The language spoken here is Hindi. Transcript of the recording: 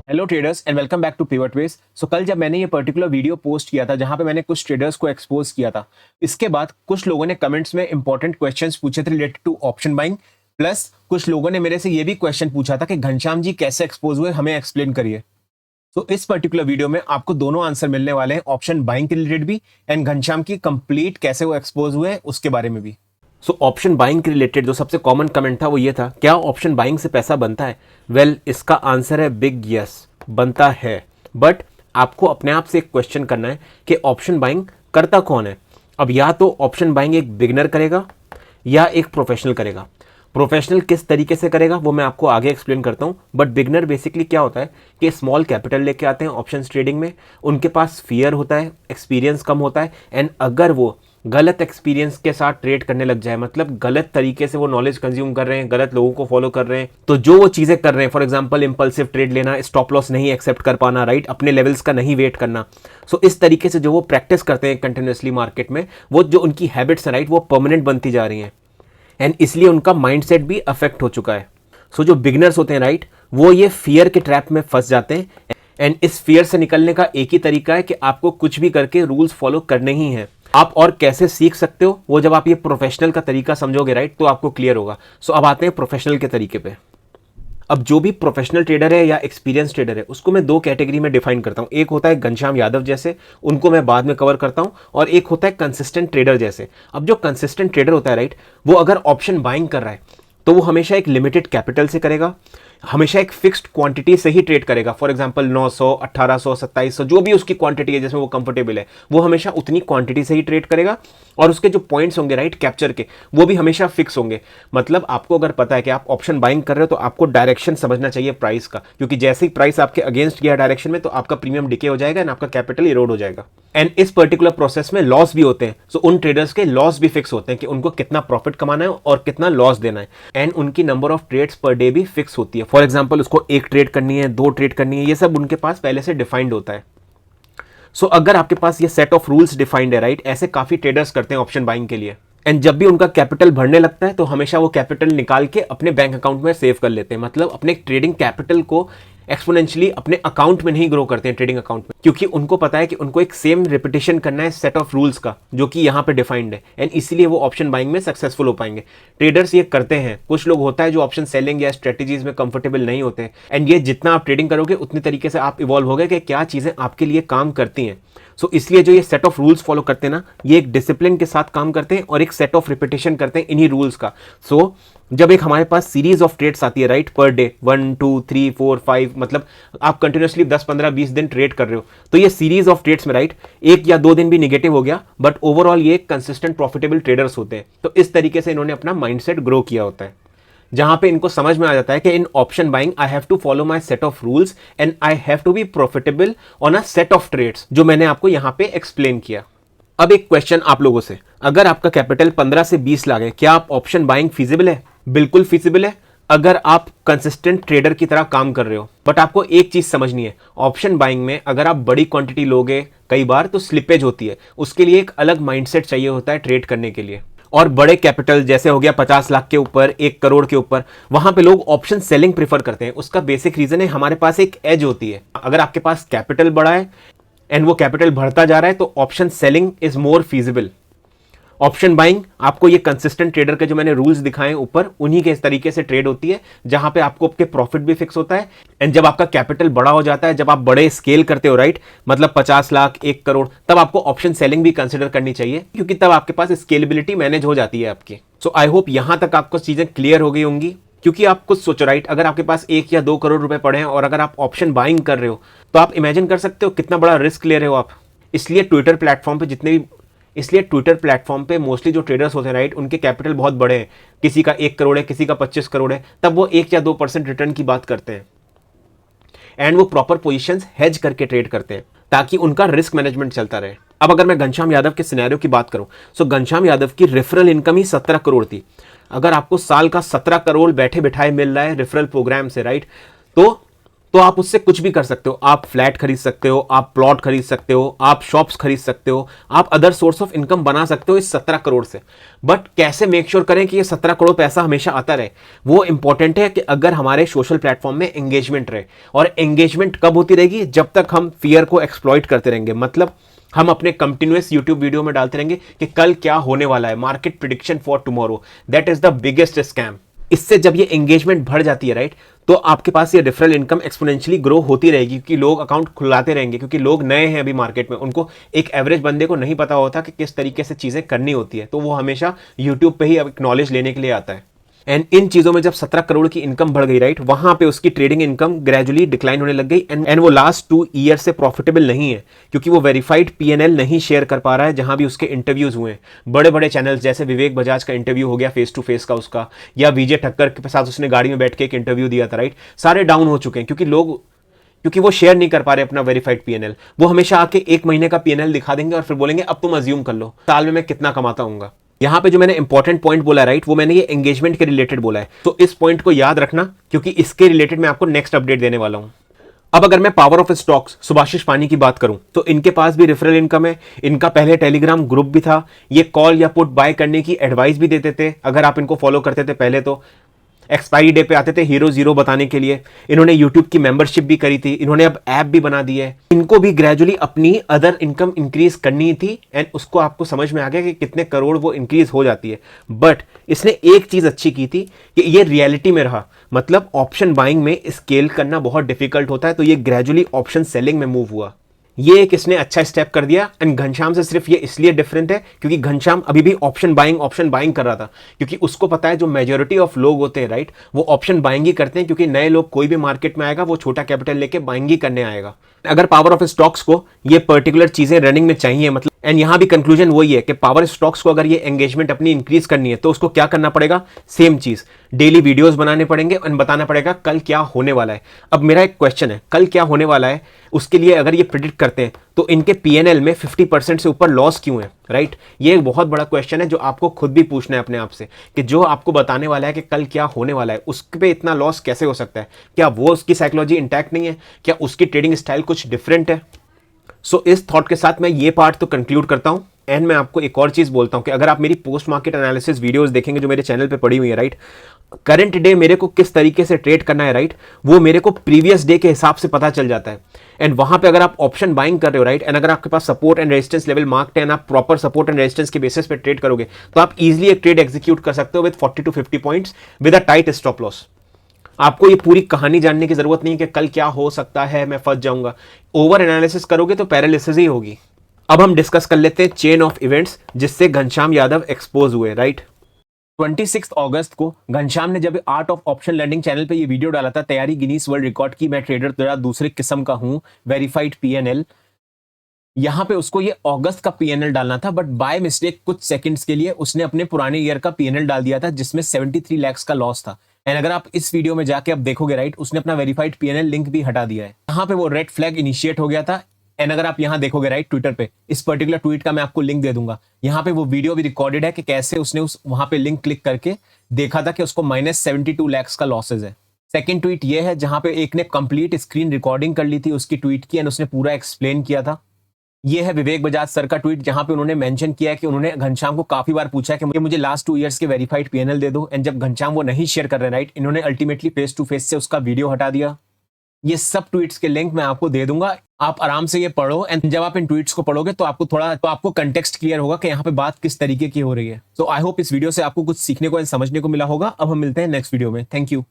Hello traders and welcome back to Pivotways. So कल जब मैंने ये पर्टिकुलर वीडियो पोस्ट किया था जहां पे मैंने कुछ ट्रेडर्स को एक्सपोज किया था, इसके बाद कुछ लोगों ने कमेंट्स में इंपॉर्टेंट क्वेश्चंस पूछे थे related to option buying. Plus कुछ लोगों ने मेरे से ये भी क्वेश्चन पूछा था कि घनश्याम जी कैसे एक्सपोज हुए, हमें एक्सप्लेन करिए। तो इस पर्टिकुलर वीडियो में आपको दोनों आंसर मिलने वाले हैं, ऑप्शन बाइंग के रिलेटेड भी एंड घनश्याम की कंप्लीट कैसे वो एक्सपोज हुए उसके बारे में भी। सो ऑप्शन बाइंग के रिलेटेड जो सबसे कॉमन कमेंट था वो ये था, क्या ऑप्शन बाइंग से पैसा बनता है? वेल, इसका आंसर है बिग यस, बनता है। बट आपको अपने आप से एक क्वेश्चन करना है कि ऑप्शन बाइंग करता कौन है। अब या तो ऑप्शन बाइंग एक बिगिनर करेगा या एक प्रोफेशनल करेगा। प्रोफेशनल किस तरीके से करेगा वो मैं आपको आगे एक्सप्लेन करता हूँ। बट बिगनर बेसिकली क्या होता है कि स्मॉल कैपिटल लेके आते हैं ऑप्शंस ट्रेडिंग में। उनके पास फियर होता है, एक्सपीरियंस कम होता है, एंड अगर वो गलत एक्सपीरियंस के साथ ट्रेड करने लग जाए, मतलब गलत तरीके से वो नॉलेज कंज्यूम कर रहे हैं, गलत लोगों को फॉलो कर रहे हैं, तो जो वो चीज़ें कर रहे हैं, फॉर एग्जांपल इंपल्सिव ट्रेड लेना, स्टॉप लॉस नहीं एक्सेप्ट कर पाना, राइट, अपने लेवल्स का नहीं वेट करना। सो इस तरीके से जो वो प्रैक्टिस करते हैं कंटिन्यूसली मार्केट में, वो जो उनकी हैबिट्स हैं, राइट, वो परमानेंट बनती जा रही हैं एंड इसलिए उनका माइंडसेट भी अफेक्ट हो चुका है। सो जो बिगनर्स होते हैं, राइट, वो ये फियर के ट्रैप में फंस जाते हैं एंड इस फियर से निकलने का एक ही तरीका है कि आपको कुछ भी करके रूल्स फॉलो करने ही हैं। आप और कैसे सीख सकते हो वो जब आप ये प्रोफेशनल का तरीका समझोगे, राइट, तो आपको क्लियर होगा। सो अब आते हैं प्रोफेशनल के तरीके पे। अब जो भी प्रोफेशनल ट्रेडर है या एक्सपीरियंस ट्रेडर है, उसको मैं दो कैटेगरी में डिफाइन करता हूं। एक होता है घनश्याम यादव जैसे, उनको मैं बाद में कवर करता हूं, और एक होता है कंसिस्टेंट ट्रेडर जैसे। अब जो कंसिस्टेंट ट्रेडर होता है, राइट, वो अगर ऑप्शन बाइंग कर रहा है तो वो हमेशा एक लिमिटेड कैपिटल से करेगा, हमेशा एक फिक्स्ड क्वांटिटी से ही ट्रेड करेगा। फॉर एग्जांपल 900, 1800, 2700, जो भी उसकी क्वांटिटी है जिसमें वो कंफर्टेबल है, वो हमेशा उतनी क्वांटिटी से ही ट्रेड करेगा। और उसके जो पॉइंट्स होंगे, राइट, कैप्चर के, वो भी हमेशा फिक्स होंगे। मतलब आपको अगर पता है कि आप ऑप्शन बाइंग कर रहे हो तो आपको डायरेक्शन समझना चाहिए प्राइस का, क्योंकि जैसे ही प्राइस आपके अगेंस्ट गया डायरेक्शन में तो आपका प्रीमियम डिके हो जाएगा एंड आपका कैपिटल इरोड हो जाएगा। एंड इस पर्टिकुलर प्रोसेस में लॉस भी होते हैं। सो उन ट्रेडर्स के लॉस भी फिक्स होते हैं कि उनको कितना प्रॉफिट कमाना है और कितना लॉस देना है, एंड उनकी number of trades per day भी फिक्स होती है। फॉर एग्जांपल उसको एक ट्रेड करनी है, दो ट्रेड करनी है, ये सब उनके पास पहले से डिफाइंड होता है। सो अगर आपके पास ये सेट ऑफ रूल्स डिफाइंड है, राइट, ऐसे काफी ट्रेडर्स करते हैं ऑप्शन बाइंग के लिए। एंड जब भी उनका कैपिटल बढ़ने लगता है तो हमेशा वो कैपिटल निकाल के अपने बैंक अकाउंट में सेव कर लेते हैं। मतलब अपने ट्रेडिंग कैपिटल को एक्सपोनेंशियली अपने अकाउंट में नहीं ग्रो करते हैं, ट्रेडिंग अकाउंट में, क्योंकि उनको पता है कि उनको एक सेम रिपीटेशन करना है सेट ऑफ रूल्स का जो कि यहाँ पे डिफाइंड है, एंड इसीलिए वो ऑप्शन बाइंग में सक्सेसफुल हो पाएंगे। ट्रेडर्स ये करते हैं। कुछ लोग होता है जो ऑप्शन सेलिंग या स्ट्रेटेजीज में कंफर्टेबल नहीं होते, एंड ये जितना आप ट्रेडिंग करोगे उतनी तरीके से आप इवॉल्व होगे कि क्या चीजें आपके लिए काम करती हैं। सो इसलिए जो ये सेट ऑफ रूल्स फॉलो करते हैं ना, ये एक डिसिप्लिन के साथ काम करते हैं और एक सेट ऑफ रिपीटेशन करते हैं इन्हीं रूल्स का। सो जब एक हमारे पास सीरीज ऑफ ट्रेड्स आती है, राइट, पर डे 1 2 3 4 5, मतलब आप कंटिन्यूसली 10 15 20 दिन ट्रेड कर रहे हो, तो ये सीरीज ऑफ ट्रेड्स में, राइट, एक या दो दिन भी निगेटिव हो गया बट ओवरऑल ये कंसिस्टेंट प्रॉफिटेबल ट्रेडर्स होते हैं। तो इस तरीके से इन्होंने अपना माइंडसेट ग्रो किया होता है, जहां पे इनको समझ में आ जाता है कि in option buying I have to follow my set of rules and I have to be profitable on a set of trades, जो मैंने आपको यहां पे एक्सप्लेन किया। अब एक क्वेश्चन आप लोगों से, अगर आपका कैपिटल 15 से 20 लाख है, क्या आप ऑप्शन बाइंग फीजिबल है? बिल्कुल फीजिबल है अगर आप कंसिस्टेंट ट्रेडर की तरह काम कर रहे हो। बट आपको एक चीज समझनी है, ऑप्शन बाइंग में अगर आप बड़ी क्वांटिटी लोगे कई बार तो स्लिपेज होती है, उसके लिए एक अलग माइंडसेट चाहिए होता है ट्रेड करने के लिए। और बड़े कैपिटल जैसे हो गया 50 लाख के ऊपर, 1 करोड़ के ऊपर, वहां पे लोग ऑप्शन सेलिंग प्रीफर करते हैं। उसका बेसिक रीजन है हमारे पास एक एज होती है। अगर आपके पास कैपिटल बड़ा है एंड वो कैपिटल बढ़ता जा रहा है तो option selling is more feasible. Option buying आपको ये कंसिस्टेंट ट्रेडर के जो मैंने रूल्स दिखाए ऊपर, उन्हीं के इस तरीके से ट्रेड होती है, जहां पे आपको आपके प्रॉफिट भी फिक्स होता है। एंड जब आपका कैपिटल बड़ा हो जाता है, जब आप बड़े स्केल करते हो, राइट, मतलब 50 लाख, 1 करोड़, तब आपको ऑप्शन सेलिंग भी कंसिडर करनी चाहिए, क्योंकि तब आपके पास स्केलेबिलिटी मैनेज हो जाती है आपकी। सो आई होप यहां तक आपको चीजें क्लियर हो गई होंगी, क्योंकि आप कुछ सोचो, राइट, अगर आपके पास 1 या 2 करोड़ रुपए पड़े हैं और अगर आप ऑप्शन बाइंग कर रहे हो तो आप इमेजिन कर सकते हो कितना बड़ा रिस्क ले रहे हो आप। इसलिए ट्विटर प्लेटफॉर्म पे मोस्टली जो ट्रेडर्स होते हैं, राइट, उनके कैपिटल बहुत बड़े हैं, किसी का 1 करोड़ है, किसी का 25 करोड़ है, तब वो 1 या 2% रिटर्न की बात करते हैं एंड वो प्रॉपर पोजीशंस हेज करके ट्रेड करते हैं ताकि उनका रिस्क मैनेजमेंट चलता रहे। अब अगर मैं घनश्याम यादव के सिनेरियो की बात करूं, सो घनश्याम यादव की रेफरल इनकम ही 17 करोड़ थी। अगर आपको साल का 17 करोड़ बैठे बिठाए मिल रहा है रेफरल प्रोग्राम से, राइट, तो तो आप उससे कुछ भी कर सकते हो। आप फ्लैट खरीद सकते हो, आप प्लॉट खरीद सकते हो, आप शॉप्स खरीद सकते हो, आप अदर सोर्स ऑफ इनकम बना सकते हो इस 17 करोड़ से। बट कैसे मेक श्योर करें कि ये 17 करोड़ पैसा हमेशा आता रहे, वो इंपॉर्टेंट है कि अगर हमारे सोशल प्लेटफॉर्म में एंगेजमेंट रहे। और एंगेजमेंट कब होती रहेगी? जब तक हम फियर को एक्सप्लॉइट करते रहेंगे। मतलब हम अपने कंटिन्यूअस यूट्यूब वीडियो में डालते रहेंगे कि कल क्या होने वाला है, market prediction for tomorrow. That is the biggest scam. इससे जब ये एंगेजमेंट बढ़ जाती है, राइट, तो आपके पास ये रेफरल इनकम एक्सपोनेंशियली ग्रो होती रहेगी, क्योंकि लोग अकाउंट खुलाते रहेंगे, क्योंकि लोग नए हैं अभी मार्केट में। उनको एक एवरेज बंदे को नहीं पता होता कि किस तरीके से चीजें करनी होती है, तो वो हमेशा यूट्यूब पे ही अब नॉलेज लेने के लिए आता है। एंड इन चीजों में जब 17 करोड़ की इनकम बढ़ गई, राइट, वहां पे उसकी ट्रेडिंग इनकम ग्रेजुअली डिक्लाइन होने लग गई। एंड वो लास्ट 2 ईयर से प्रॉफिटेबल नहीं है, क्योंकि वो वेरीफाइड पीएनएल नहीं शेयर कर पा रहा है। जहां भी उसके इंटरव्यूज हुए बड़े बड़े चैनल्स, जैसे विवेक बजाज का इंटरव्यू हो गया फेस टू फेस का उसका, या विजय ठक्कर के साथ उसने गाड़ी में बैठ के एक इंटरव्यू दिया था, राइट, सारे डाउन हो चुके हैं, क्योंकि वो शेयर नहीं कर पा रहे अपना वेरीफाइड पीएनएल। वो हमेशा आके 1 महीने का पीएनएल दिखा देंगे और फिर बोलेंगे अब तुम अज्यूम कर लो साल में मैं कितना कमाता हूँ। यहां पे जो मैंने इंपॉर्टेंट पॉइंट बोला, राइट, वो मैंने ये एंगेजमेंट के रिलेटेड बोला है। तो इस पॉइंट को याद रखना, क्योंकि इसके रिलेटेड मैं आपको नेक्स्ट अपडेट देने वाला हूं। अब अगर मैं पावर ऑफ स्टॉक्स सुभाषिश पानी की बात करूं, तो इनके पास भी रेफरल इनकम है। इनका पहले टेलीग्राम ग्रुप भी था। ये कॉल या पुट बाय करने की एडवाइस भी देते थे, अगर आप इनको फॉलो करते थे पहले तो। एक्सपायरी डे पे आते थे हीरो जीरो बताने के लिए। इन्होंने यूट्यूब की मेंबरशिप भी करी थी। इन्होंने अब ऐप भी बना दी है। इनको भी ग्रेजुअली अपनी अदर इनकम इंक्रीज करनी थी, एंड उसको आपको समझ में आ गया कि कितने करोड़ वो इंक्रीज हो जाती है। बट इसने एक चीज अच्छी की थी कि ये रियलिटी में रहा। मतलब ऑप्शन बाइंग में स्केल करना बहुत डिफिकल्ट होता है, तो ये ग्रेजुअली ऑप्शन सेलिंग में मूव हुआ। ये एक इसने अच्छा स्टेप कर दिया। एंड घनश्याम से सिर्फ ये इसलिए डिफरेंट है क्योंकि घनश्याम अभी भी ऑप्शन बाइंग कर रहा था, क्योंकि उसको पता है जो मेजोरिटी ऑफ लोग होते हैं, राइट, वो ऑप्शन बाइंग ही करते हैं, क्योंकि नए लोग कोई भी मार्केट में आएगा वो छोटा कैपिटल लेके बाइंग ही करने आएगा। अगर पावर ऑफ स्टॉक्स को ये पर्टिकुलर चीजें रनिंग में चाहिए, मतलब, एंड यहां भी कंक्लूजन वही है कि पावर स्टॉक्स को अगर ये एंगेजमेंट अपनी इंक्रीज करनी है, तो उसको क्या करना पड़ेगा? सेम चीज, डेली वीडियोस बनाने पड़ेंगे और बताना पड़ेगा कल क्या होने वाला है। अब मेरा एक क्वेश्चन है, कल क्या होने वाला है उसके लिए अगर ये प्रिडिक्ट करते हैं तो इनके पीएनएल में 50% से ऊपर लॉस क्यों है, राइट? ये एक बहुत बड़ा क्वेश्चन है जो आपको खुद भी पूछना है अपने आप से, कि जो आपको बताने वाला है कि कल क्या होने वाला है उस पे इतना लॉस कैसे हो सकता है? क्या वो उसकी साइकोलॉजी इंटैक्ट नहीं है? क्या उसकी ट्रेडिंग स्टाइल कुछ डिफरेंट है? सो इस थॉट के साथ मैं ये पार्ट तो कंक्लूड करता हूं। एंड मैं आपको एक और चीज बोलता हूं कि अगर आप मेरी पोस्ट मार्केट एनालिसिस वीडियोस देखेंगे जो मेरे चैनल पे पड़ी हुई है, राइट, करंट डे मेरे को किस तरीके से ट्रेड करना है, राइट, वो मेरे को प्रीवियस डे के हिसाब से पता चल जाता है। एंड वहां पे अगर आप ऑप्शन बाइंग कर रहे हो, राइट, एंड अगर आपके पास support and resistance level marked है, आप प्रॉपर सपोर्ट एंड रेजिस्टेंस के बेसिस पे ट्रेड करोगे, तो आप इजीली एक ट्रेड एग्जीक्यूट कर सकते हो with 40 to 50 points with a tight stop loss. आपको ये पूरी कहानी जानने की जरूरत नहीं कि कल क्या हो सकता है, मैं फंस जाऊंगा। ओवर एनालिसिस करोगे तो पैरालिसिस ही होगी। अब हम डिस्कस कर लेते हैं चेन ऑफ इवेंट्स जिससे घनश्याम यादव एक्सपोज हुए, राइट। 26 अगस्त को घनश्याम ने जब art of option learning channel पे ये वीडियो डाला था, तैयारी गिनीज वर्ल्ड रिकॉर्ड की, मैं ट्रेडर तेरा दूसरे किस्म का हूं, वेरीफाइड पीएनएल, यहां पे उसको ये अगस्त का पीएनएल डालना था, बट बाय मिस्टेक कुछ सेकंड्स के लिए उसने अपने पुराने ईयर का पीएनएल डाल दिया था जिसमें 73 लाख का लॉस था। एंड अगर आप इस वीडियो में जाके अब देखोगे, राइट, उसने अपना वेरीफाइड पीएनएल लिंक भी हटा दिया है। यहाँ पे वो रेड फ्लैग इनिशिएट हो गया था। एंड अगर आप यहाँ देखोगे, राइट, ट्विटर पे इस पर्टिकुलर ट्वीट का मैं आपको लिंक दे दूंगा, यहाँ पे वो वीडियो भी रिकॉर्डेड है कि कैसे उसने उस वहां पे लिंक क्लिक करके देखा था कि उसको -72 लाख का लॉसेज है। सेकंड ट्वीट ये है जहां पे एक ने कंप्लीट स्क्रीन रिकॉर्डिंग कर ली थी उसकी ट्वीट की, एंड उसने पूरा एक्सप्लेन किया था। ये है विवेक बजाज सर का ट्वीट जहां पे उन्होंने मेंशन किया है कि उन्होंने घनश्याम को काफी बार पूछा है कि मुझे लास्ट 2 इयर्स के वेरीफाइड पीएनएल दे दो, एंड जब घनश्याम वो नहीं शेयर कर रहे, राइट, इन्होंने अल्टीमेटली फेस टू फेस से उसका वीडियो हटा दिया। ये सब ट्वीट्स के लिंक मैं आपको दे दूंगा, आप आराम से ये पढ़ो। एंड जब आप इन ट्वीट्स को पढ़ोगे तो आपको कंटेक्स्ट क्लियर होगा कि यहाँ पे बात किस तरीके की हो रही है। सो आई होप इस वीडियो से आपको कुछ सीखने को एंड समझने को मिला होगा। अब हम मिलते हैं नेक्स्ट वीडियो में। Thank you.